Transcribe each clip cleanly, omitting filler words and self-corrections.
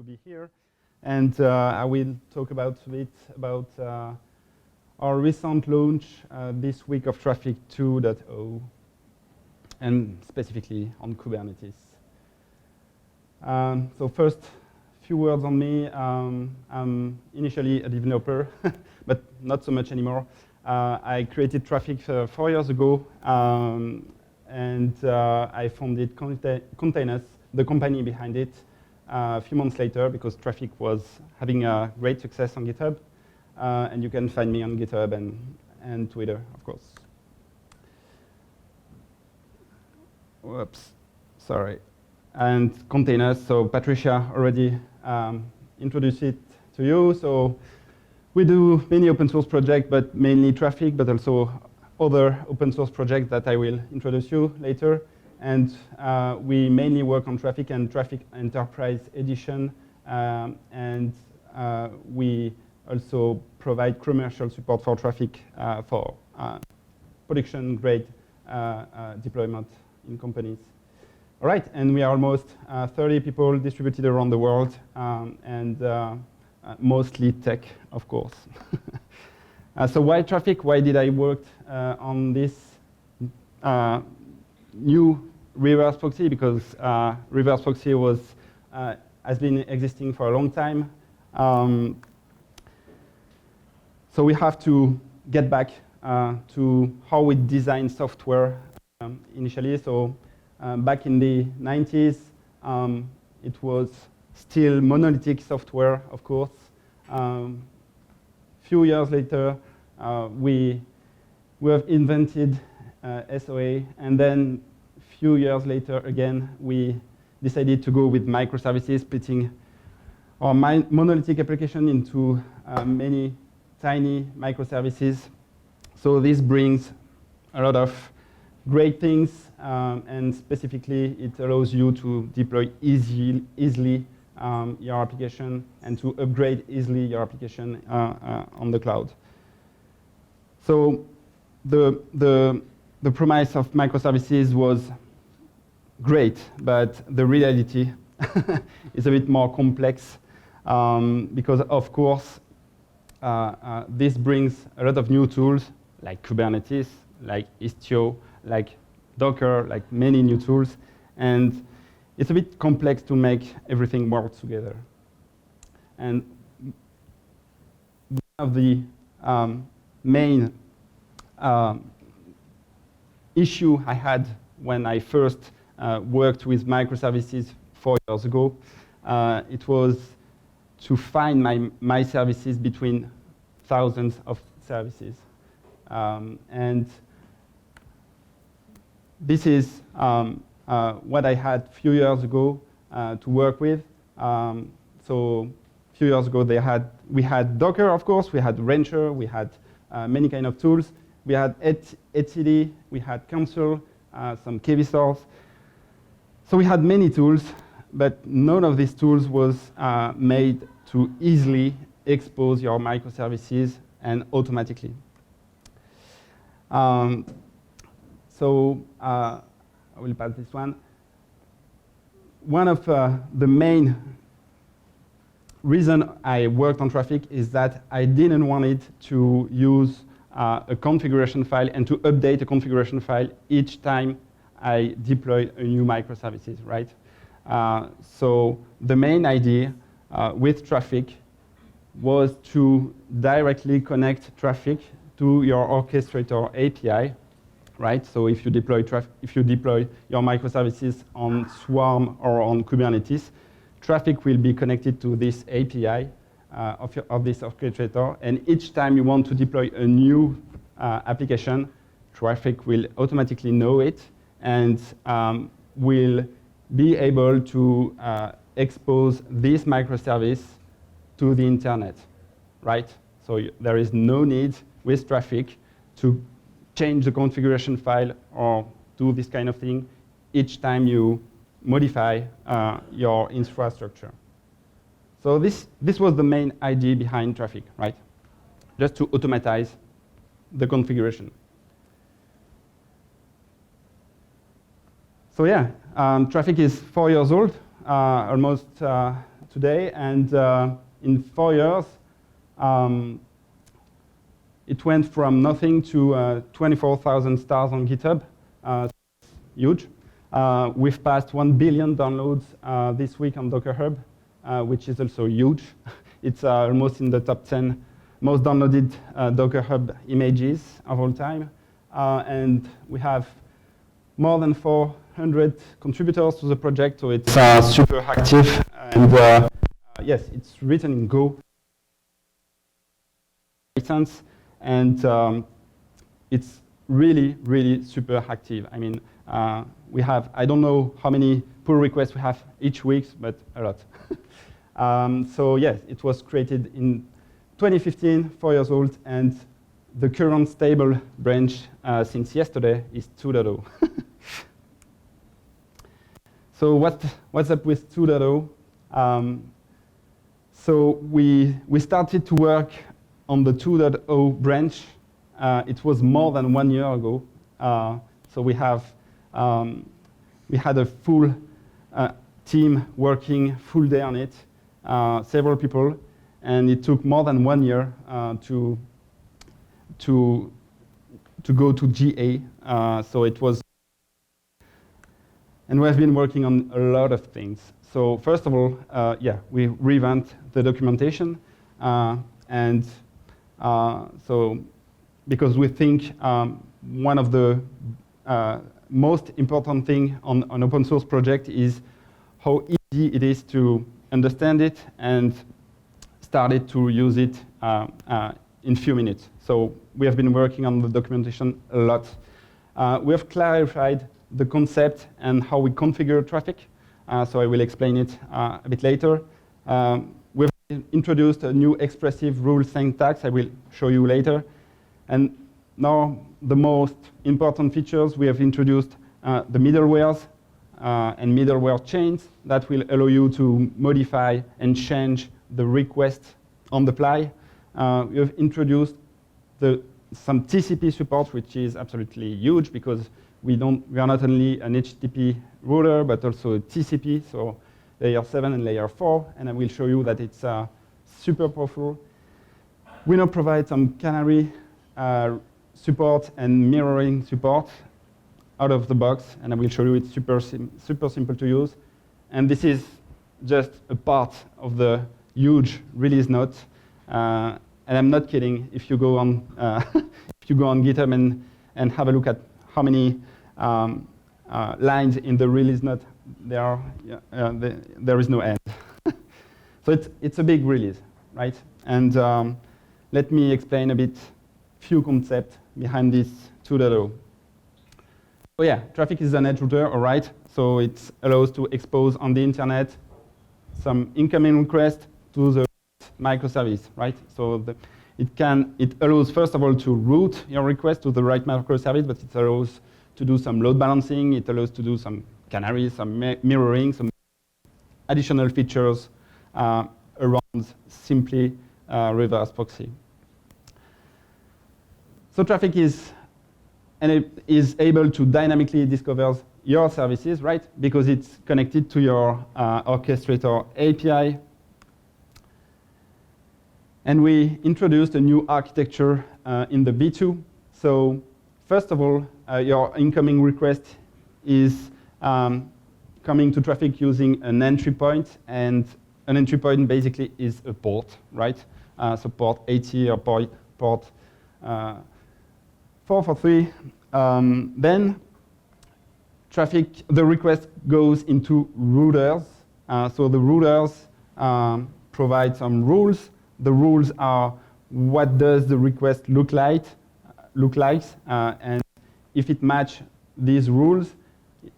be here. And I will talk a bit about our recent launch this week of Traefik 2.0, and specifically on Kubernetes. So first, few words on me. I'm initially a developer, but not so much anymore. I created Traefik 4 years ago, and I founded Containers, the company behind it, a few months later, because Traefik was having a great success on GitHub. And you can find me on GitHub and Twitter, of course. Whoops, sorry. And Containers, so Patricia already introduced it to you. So we do many open source projects, but mainly Traefik, but also other open source projects that I will introduce you later. And we mainly work on Traefik and Traefik Enterprise Edition. And we also provide commercial support for Traefik for production-grade deployment in companies. All right, and we are almost 30 people distributed around the world, and mostly tech, of course. So why Traefik? Why did I work on this new reverse proxy? Because reverse proxy has been existing for a long time. So we have to get back to how we design software initially. So back in the 90s, it was still monolithic software, of course. Few years later, we have invented SOA, and then few years later again, we decided to go with microservices, splitting our monolithic application into many tiny microservices. So this brings a lot of great things, and specifically, it allows you to deploy easily your application and to upgrade easily your application on the cloud. So the promise of microservices was great, but the reality is a bit more complex because, of course, this brings a lot of new tools like Kubernetes, like Istio, like Docker, like many new tools, and it's a bit complex to make everything work together. And one of the main issue I had when I first worked with microservices 4 years ago, it was to find my services between thousands of services. And this is what I had a few years ago to work with. So a few years ago, we had Docker, of course, we had Rancher, we had many kind of tools. We had etcd, we had Consul, some KV stores. So we had many tools, but none of these tools was made to easily expose your microservices and automatically. So I will pass this one. One of the main reason I worked on Traefik is that I didn't want it to use a configuration file and to update a configuration file each time I deploy a new microservices, right? So the main idea with Traefik was to directly connect Traefik to your orchestrator API, right? So if you deploy your microservices on Swarm or on Kubernetes, Traefik will be connected to this API of this orchestrator, and each time you want to deploy a new application, Traefik will automatically know it and will be able to expose this microservice to the internet, right? So there is no need with Traefik to change the configuration file or do this kind of thing each time you modify your infrastructure. So this was the main idea behind Traefik, right? Just to automatize the configuration. So yeah, Traefik is 4 years old, almost today, and in 4 years, it went from nothing to 24,000 stars on GitHub. Huge. We've passed 1 billion downloads this week on Docker Hub, which is also huge. It's almost in the top 10 most downloaded Docker Hub images of all time. And we have more than 400 contributors to the project, so it's super active. And yes, it's written in Go. And it's really, really super active. I mean, we have, I don't know how many pull requests we have each week, but a lot. So yes, it was created in 2015, 4 years old, and the current stable branch since yesterday is 2.0. So what's up with 2.0? So we started to work on the 2.0 branch. It was more than 1 year ago. So we had a full team working full day on it, several people, and it took more than 1 year to go to GA. So it was, and we have been working on a lot of things. So first of all, yeah, we revamped the documentation, and so because we think one of the most important thing on an open source project is how easy it is to understand it and started to use it in few minutes. So we have been working on the documentation a lot. We have clarified the concept and how we configure Traefik. So I will explain it a bit later. We've introduced a new expressive rule syntax I will show you later. And now the most important features, we have introduced the middlewares and middleware chains that will allow you to modify and change the request on the fly. We have introduced some TCP support, which is absolutely huge because we are not only an HTTP router, but also a TCP, so layer 7 and layer 4, and I will show you that it's super powerful. We now provide some canary support and mirroring support out of the box, and I will show you it's super simple to use. And this is just a part of the huge release note. And I'm not kidding. If you go on if you go on GitHub and have a look at how many lines in the release note there are, there is no end. So it's a big release, right? And let me explain a bit few concepts behind this 2.0. So yeah, Traefik is an edge router, all right. So it allows to expose on the internet some incoming request to the microservice, right? So it allows, first of all, to route your request to the right microservice, but it allows to do some load balancing. It allows to do some canaries, some mirroring, some additional features around simply reverse proxy. So Traefik is able to dynamically discover your services, right? Because it's connected to your orchestrator API. And we introduced a new architecture in the V2. So first of all, your incoming request is coming to Traefik using an entry point, and an entry point basically is a port, right? So port 80 or port 443. Then Traefik, the request goes into routers. So the routers provide some rules. The rules are what does the request look like, and if it matches these rules,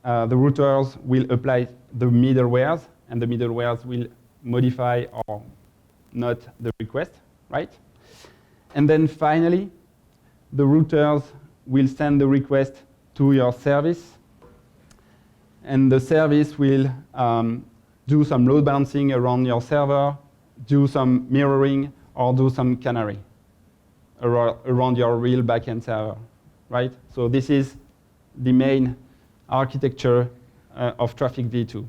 the routers will apply the middlewares, and the middlewares will modify or not the request, right? And then finally, the routers will send the request to your service, and the service will do some load balancing around your server, do some mirroring, or do some canary around your real backend server, right? So this is the main architecture of Traefik v2.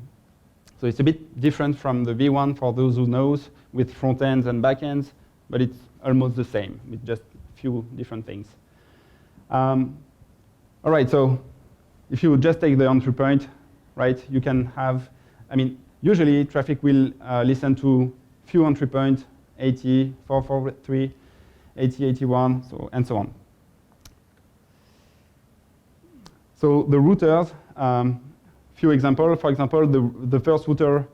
So it's a bit different from the V1 for those who knows, with front ends and back ends, but it's almost the same with just a few different things. All right, so if you just take the entry point, right, you can have, usually Traefik will listen to few entry points, 80, 443, 80, 81, and so on. So the routers, few examples. For example, the first router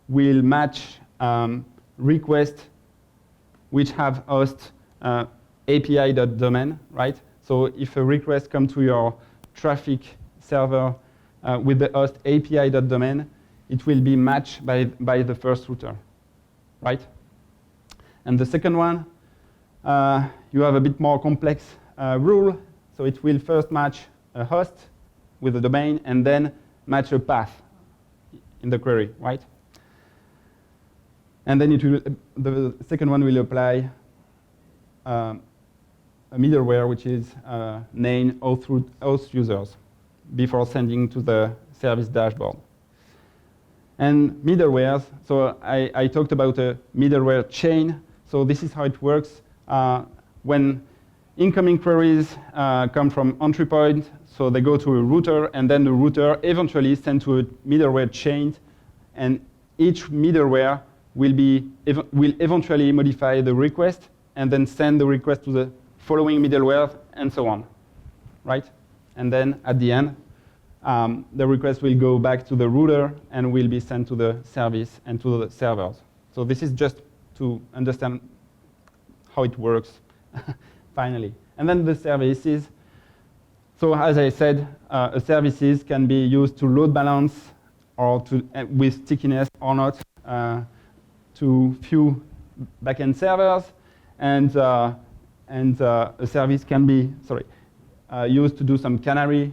will match requests which have host API.domain, right? So if a request comes to your Traefik server with the host API.domain, it will be matched by the first router, right? And the second one, you have a bit more complex rule. So it will first match a host with a domain and then match a path in the query, right? And then the second one will apply a middleware which is named host users before sending to the service dashboard. And middlewares, so I talked about a middleware chain. So this is how it works. When incoming queries come from entry point, so they go to a router, and then the router eventually sends to a middleware chain, and each middleware will eventually modify the request and then send the request to the following middleware, and so on, right? And then at the end, the request will go back to the router and will be sent to the service and to the servers. So this is just to understand how it works, finally. And then the services. So as I said, services can be used to load balance or with stickiness or not to few backend servers, and a service can be used to do some canary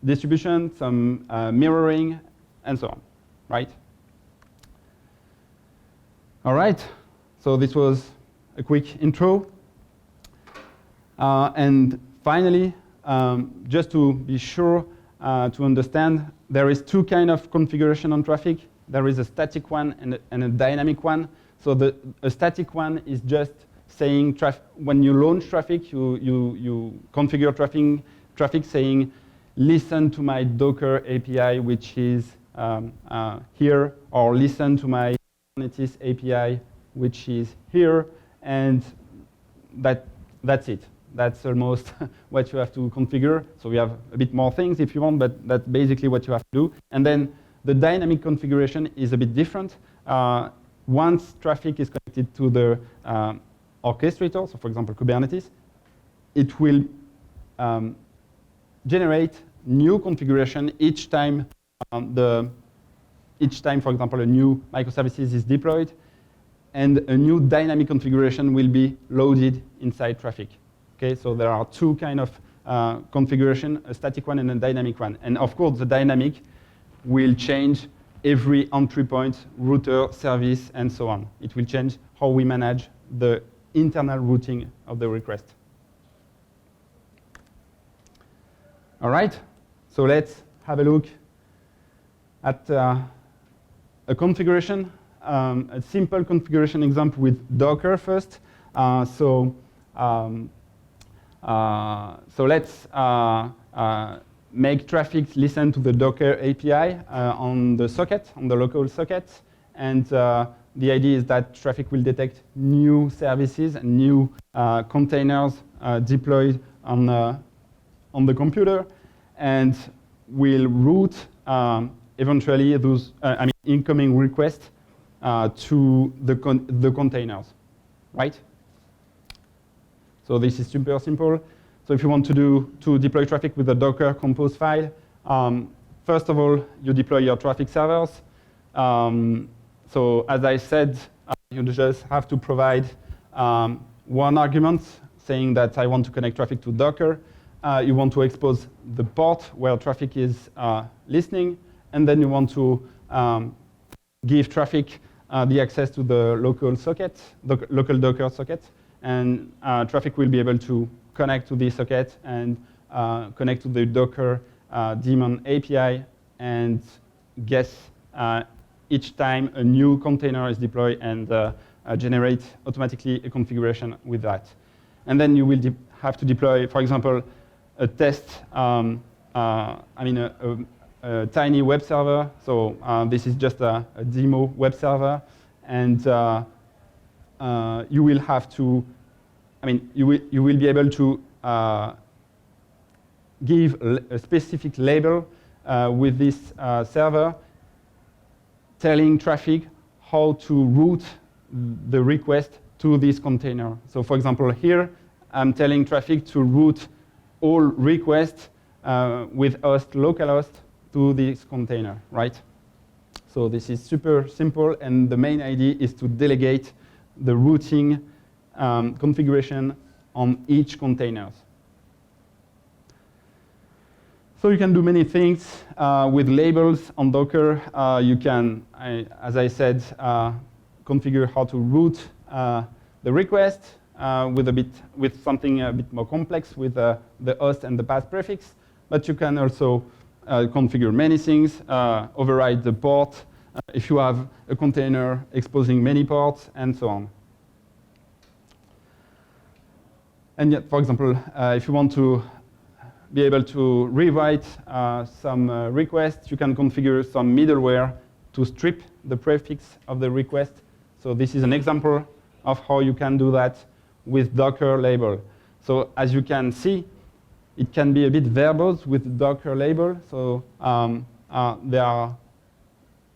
distribution, some mirroring, and so on, right? All right, so this was a quick intro. And finally, just to be sure to understand, there is two kinds of configuration on Traefik. There is a static one and a dynamic one. So a static one is just saying when you launch Traefik, you configure Traefik saying, listen to my Docker API, which is here, or listen to my Kubernetes API, which is here, and that's it. That's almost what you have to configure. So we have a bit more things if you want, but that's basically what you have to do. And then the dynamic configuration is a bit different. Once Traefik is connected to the orchestrator, so for example Kubernetes, it will generate new configuration each time, for example, a new microservices is deployed, and a new dynamic configuration will be loaded inside Traefik. Okay, so there are two kinds of configuration, a static one and a dynamic one. And of course, the dynamic will change every entry point, router, service, and so on. It will change how we manage the internal routing of the request. All right, so let's have a look at a configuration, a simple configuration example with Docker first. So let's make Traefik listen to the Docker API on the socket, on the local socket. And the idea is that Traefik will detect new services and new containers deployed on the computer, and will route eventually those incoming requests to the containers, right? So this is super simple. So if you want to deploy Traefik with a Docker compose file, first of all, you deploy your Traefik servers. So as I said, you just have to provide one argument saying that I want to connect Traefik to Docker. You want to expose the port where Traefik is listening, and then you want to give Traefik the access to the local socket, the local Docker socket, and Traefik will be able to connect to the socket and connect to the Docker daemon API and guess each time a new container is deployed and generate automatically a configuration with that. And then you will have to deploy, for example, a test, a tiny web server. So this is just a demo web server, and you will have to, you will be able to give a specific label with this server, telling Traefik how to route the request to this container. So for example, here, I'm telling Traefik to route all requests with host, localhost, to this container, right? So this is super simple, and the main idea is to delegate the routing configuration on each container. So you can do many things with labels on Docker. You can, as I said, configure how to route the request with something a bit more complex with the host and the path prefix. But you can also configure many things, override the port if you have a container exposing many ports, and so on. And yet, for example, if you want to be able to rewrite some requests, you can configure some middleware to strip the prefix of the request. So this is an example of how you can do that with Docker label. So as you can see, it can be a bit verbose with Docker label. So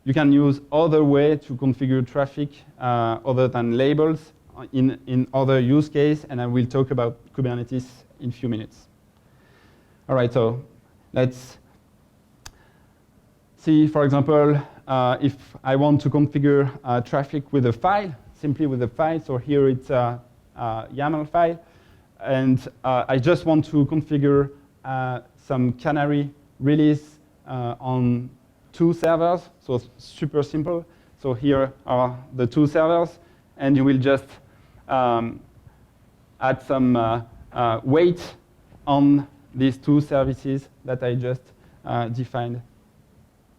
you can use other way to configure Traefik other than labels in other use case, and I will talk about Kubernetes in a few minutes. All right, so let's see, for example, if I want to configure Traefik with a file, simply with a file. So here it's a YAML file. And I just want to configure some canary release on 2 servers. So it's super simple. So here are the 2 servers. And you will just add some weight on these 2 services that I just defined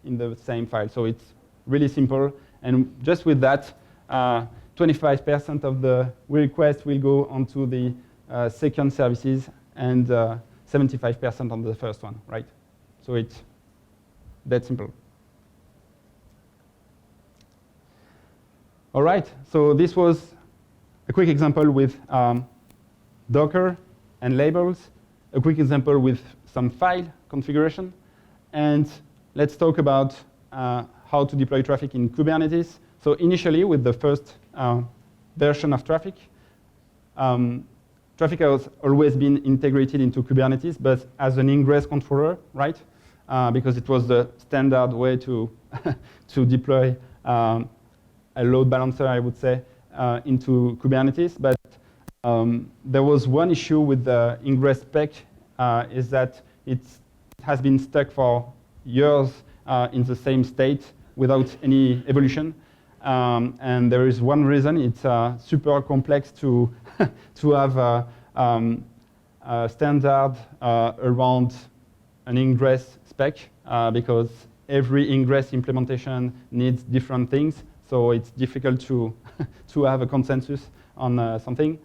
in the same file. So it's really simple. And just with that, 25% of the request will go onto the second services and 75% on the first one, right? So it's that simple. All right, so this was a quick example with Docker and labels, a quick example with some file configuration, and let's talk about how to deploy Traefik in Kubernetes. So initially, with the first version of Traefik, Traefik has always been integrated into Kubernetes, but as an ingress controller, right? Because it was the standard way to to deploy a load balancer, I would say, into Kubernetes. But there was one issue with the Ingress spec, is that it has been stuck for years in the same state without any evolution. And there is one reason: it's super complex to to have a standard around an Ingress spec, because every Ingress implementation needs different things. So it's difficult to to have a consensus on something.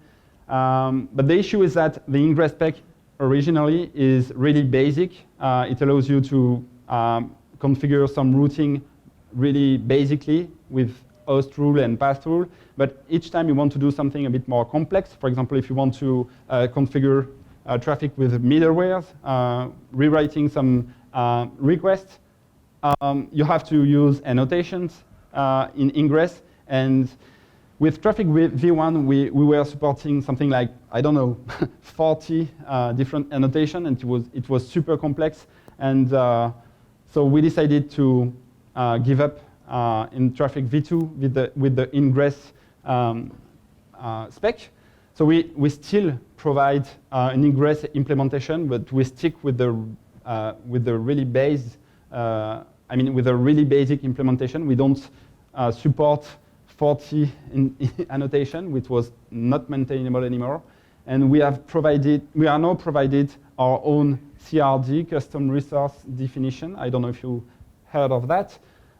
But the issue is that the Ingress spec originally is really basic. It allows you to configure some routing really basically with host rule and path rule. But each time you want to do something a bit more complex, for example, if you want to configure Traefik with middlewares, rewriting some requests, you have to use annotations in Ingress. And with Traefik v1, we were supporting something like, I don't know, 40 different annotations, and it was super complex. And so we decided to give up in Traefik v2 with the Ingress spec. So we still provide an Ingress implementation, but we stick with the really base. With a really basic implementation. We don't support 40 annotation, which was not maintainable anymore. And we are now provided our own CRD, custom resource definition. I don't know if you heard of that.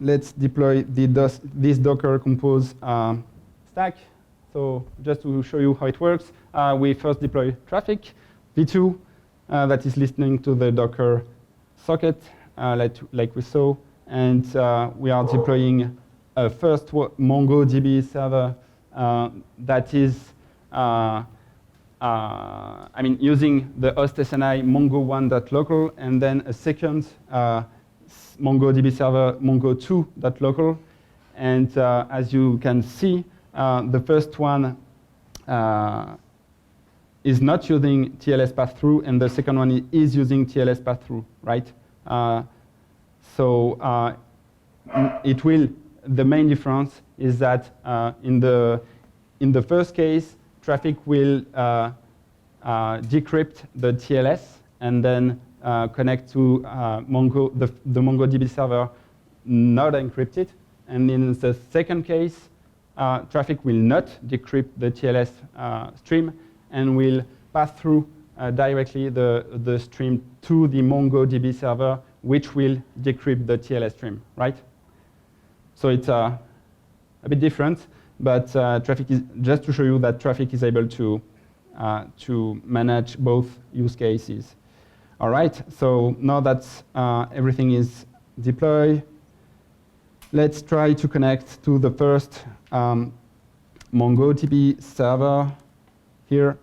let's deploy this Docker Compose stack. So just to show you how it works, we first deploy Traefik v2 that is listening to the Docker socket like we saw, and we are deploying a first MongoDB server that is using the host SNI mongo1.local, and then a second MongoDB server mongo2.local. And as you can see, the first one is not using TLS pass-through, and the second one is using TLS pass-through, right? The main difference is that in the first case, Traefik will decrypt the TLS and then connect to the MongoDB server not encrypted. And in the second case, Traefik will not decrypt the TLS stream and will pass through directly the stream to the MongoDB server, which will decrypt the TLS stream, right? So it's a bit different, but Traefik is just to show you that Traefik is able to manage both use cases. All right, so now that everything is deployed, let's try to connect to the first MongoDB server here.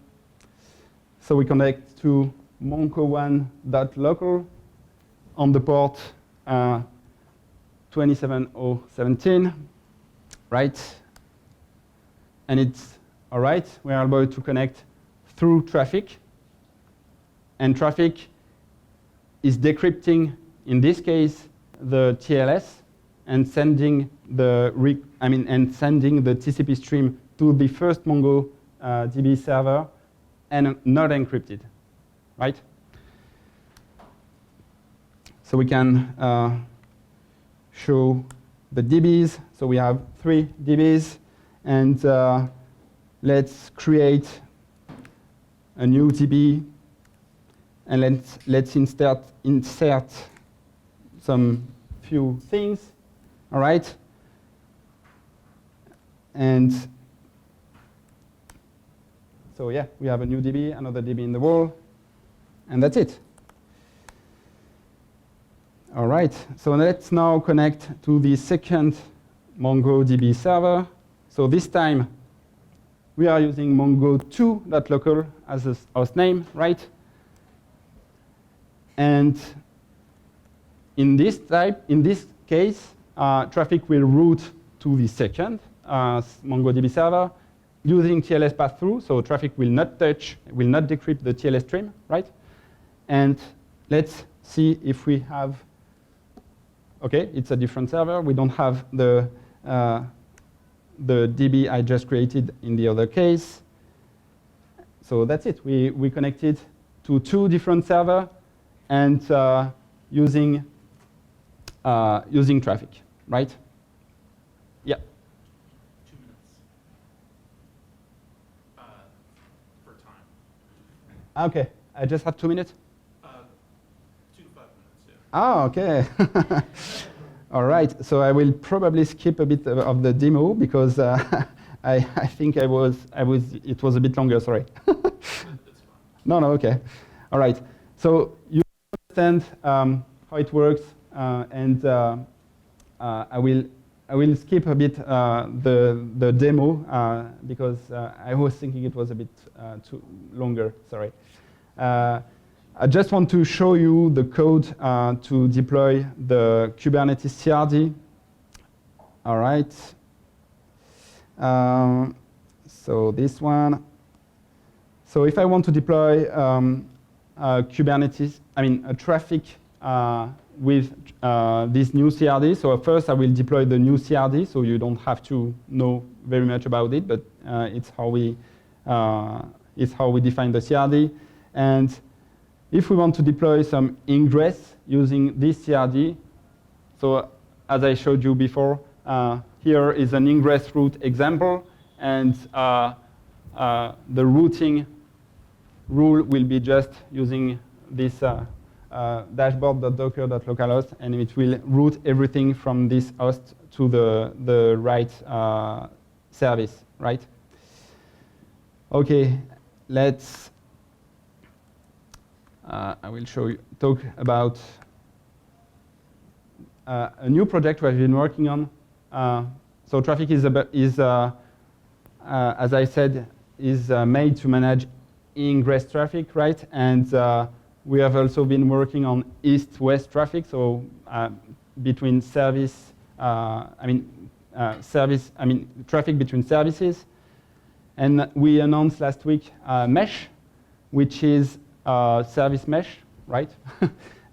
So we connect to mongo1.local on the port 27017, right? And it's all right. We are able to connect through Traefik, and Traefik is decrypting, in this case, the TLS and sending the TCP stream to the first MongoDB server and not encrypted, right? So we can show the DBs. So we have 3 DBs, and let's create a new DB, and let's insert some few things. All right, and so yeah, we have a new DB, another DB in the wall, and that's it. All right, so let's now connect to the second MongoDB server. So this time, we are using mongo2.local as a host name, right? And in this case, Traefik will route to the second MongoDB server using TLS pass-through. So Traefik will not decrypt the TLS stream, right? And let's see if we have. Okay, it's a different server. We don't have the DB I just created in the other case. So that's it. We connected to 2 different servers and using Traefik, right? Yeah. 2 minutes for time. Okay, I just have 2 minutes. 2 to 5 minutes. Yeah. Ah, okay. All right. So I will probably skip a bit of the demo because I think it was a bit longer. Sorry. That's fine. No, okay. All right. So you understand how it works, and I will skip a bit the demo because I was thinking it was a bit too longer. Sorry. I just want to show you the code to deploy the Kubernetes CRD. All right. So this one. So if I want to deploy Kubernetes, a Traefik with this new CRD. So first I will deploy the new CRD, so you don't have to know very much about it, but it's how we define the CRD. And if we want to deploy some ingress using this CRD, so as I showed you before, here is an ingress route example, and the routing rule will be just using this dashboard.docker.localhost, and it will route everything from this host to the right service, right? Okay, let's. I will talk about a new project we've been working on. So Traefik is as I said, is made to manage ingress traffic, right? And we have also been working on east-west traffic, so between service, traffic between services. And we announced last week Mesh, which is service mesh, right?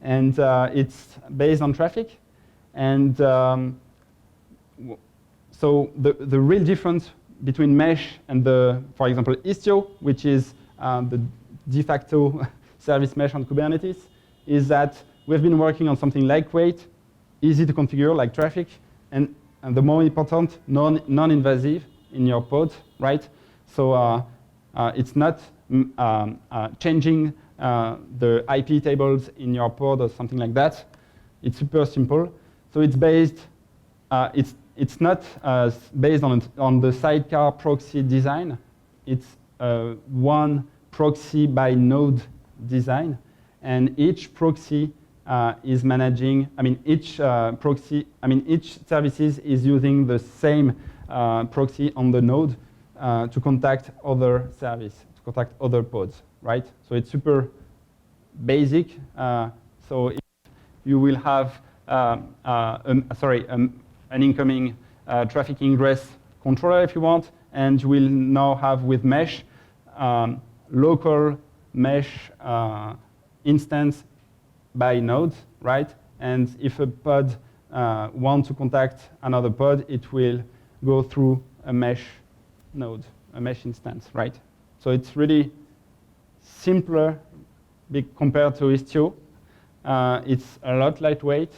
And it's based on traffic. And so the real difference between Mesh and for example, Istio, which is the de facto service mesh on Kubernetes, is that we've been working on something lightweight, easy to configure, like Traefik, and the more important, non-invasive in your pod, right? So it's not changing the IP tables in your pod or something like that. It's super simple. So it's based. It's not based on the sidecar proxy design. It's one proxy by node design, and each proxy is managing. Each services is using the same proxy on the node to contact other service, to contact other pods, right? So it's super basic. So if you will have an incoming traffic ingress controller if you want, and you will now have with Mesh local Mesh instance by node, right? And if a pod wants to contact another pod, it will go through a Mesh node, a Mesh instance, right? So it's really simpler compared to Istio. It's a lot lightweight,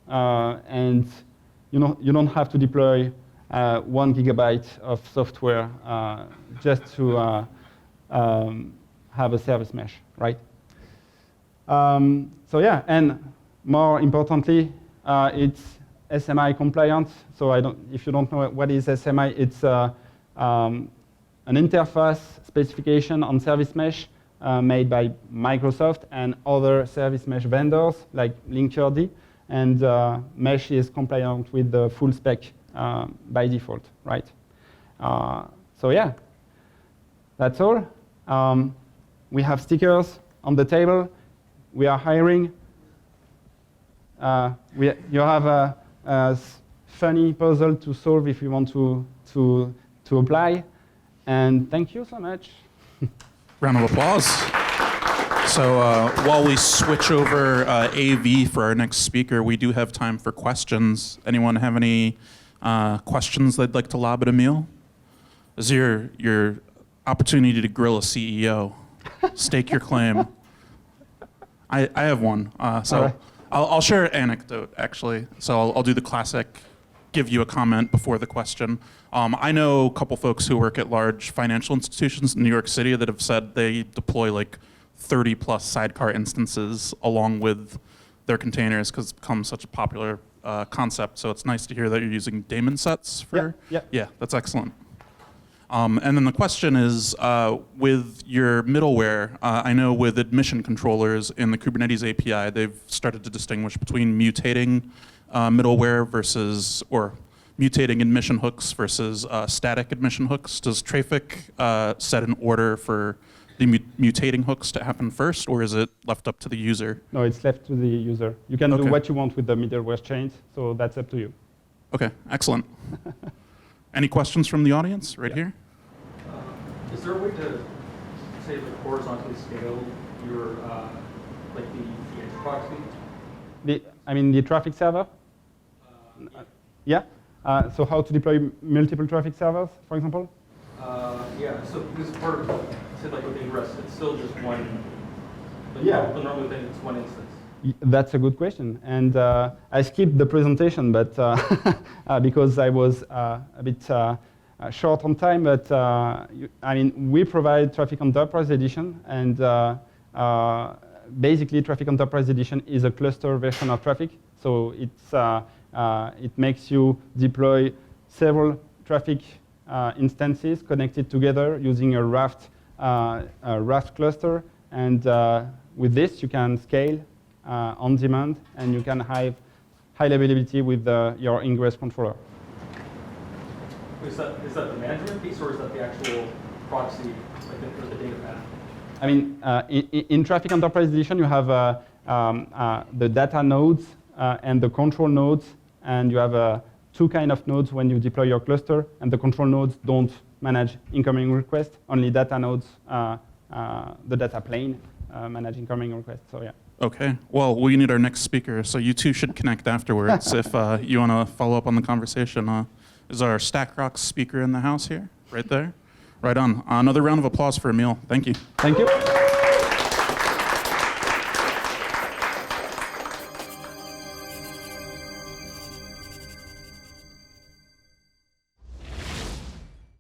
and you don't have to deploy 1 gigabyte of software just to have a service mesh, right? So yeah, and more importantly, it's SMI compliant. So if you don't know what is SMI, it's an interface specification on service mesh made by Microsoft and other service mesh vendors like Linkerd. And Mesh is compliant with the full spec by default, right? So yeah, that's all. We have stickers on the table. We are hiring. You have a funny puzzle to solve if you want to apply. And thank you so much. Round of applause. So while we switch over AV for our next speaker, we do have time for questions. Anyone have any questions they'd like to lob at Emile? This is your opportunity to grill a CEO. Stake your claim. I have one. Right. I'll share an anecdote, actually. So I'll do the classic, give you a comment before the question. I know a couple folks who work at large financial institutions in New York City that have said they deploy like 30 plus sidecar instances along with their containers because it's become such a popular concept. So it's nice to hear that you're using daemon sets for. Yeah, that's excellent. And then the question is, with your middleware, I know with admission controllers in the Kubernetes API, they've started to distinguish between mutating middleware versus, or mutating admission hooks versus static admission hooks. Does Traefik set an order for the mutating hooks to happen first, or is it left up to the user? No, it's left to the user. You can do what you want with the middleware chains, so that's up to you. Okay, excellent. Any questions from the audience right here? Is there a way to, say, like horizontally scale your, like the edge proxy? The traffic server? Yeah. So how to deploy multiple traffic servers, for example? Yeah, so this part of, say like with Ingress, it's still just one, but the normal thing, it's one instance. That's a good question. And I skipped the presentation, but because I was a bit short on time, but we provide Traefik Enterprise Edition, and basically, Traefik Enterprise Edition is a cluster version of Traefik. So it makes you deploy several Traefik instances connected together using a Raft cluster. And with this, you can scale on demand, and you can have high availability with your Ingress controller. Is that the management piece, or is that the actual proxy, like the data path? I mean, in Traefik Enterprise Edition, you have the data nodes and the control nodes, and you have two kind of nodes when you deploy your cluster, and the control nodes don't manage incoming requests, only data nodes, the data plane, manage incoming requests, so yeah. Okay, well, we need our next speaker, so you two should connect afterwards if you want to follow up on the conversation. Is our StackRox speaker in the house here? Right there? Right on. Another round of applause for Emile. Thank you. Thank you.